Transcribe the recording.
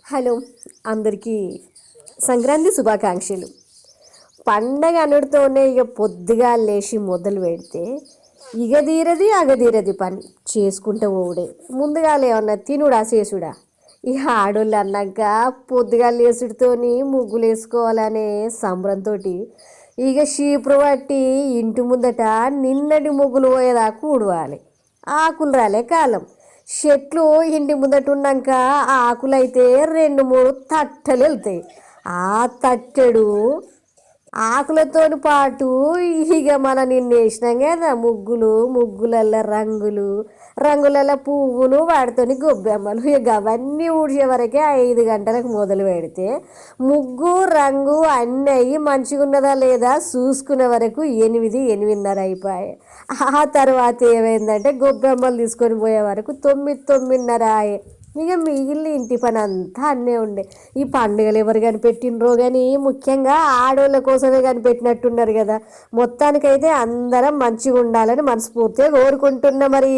Hello, అందరికీ సంక్రాంతి శుభాకాంక్షలు. పండగ అనుడితోనే ఇక పొద్దుగా లేచి మొదలు పెడితే అగదీరది పని చేసుకుంటూ పోవుడే. ముందుగా లేవన్నా తినుడా చేసుడా. ఇక ఆడోళ్ళు అన్నాక పొద్దుగా లేచుడితోని ముగ్గులు వేసుకోవాలనే సంబరంతో ఇక చీపురు పట్టి ఇంటి ముందట నిన్నటి ముగ్గులు పోయేదాకా ఊడవాలి. ఆకులు రాలే కాలం. చెట్లు ఇంటి ముందట ఉన్నాక ఆకులైతే 2-3 తట్టలు వెళ్తాయి. ఆ తట్టెడు ఆకులతో పాటు ఇక మన నిన్న వేసినాం కదా ముగ్గులల్లో రంగులలో పువ్వులు వాటితోని గొబ్బెమ్మలు. ఇక అవన్నీ ఊడ్చే వరకే 5 గంటలకు మొదలు పెడితే ముగ్గు రంగు అన్నీ అయ్యి మంచిగా ఉన్నదా లేదా చూసుకునే వరకు 8-8:30 అయిపోయాయి. ఆ తర్వాత ఏమైందంటే గొబ్బెమ్మలు తీసుకొని పోయే వరకు 9-9:30 అయ్యాయి. ఇక మిగిలిన ఇంటి పని అంతా అన్నే ఉండే. ఈ పండుగలు ఎవరు కనిపెట్టినరో కానీ ముఖ్యంగా ఆడోళ్ళ కోసమే కనిపెట్టినట్టున్నారు కదా. మొత్తానికైతే అందరం మంచిగా ఉండాలని మనస్ఫూర్తిగా కోరుకుంటున్నా. మరి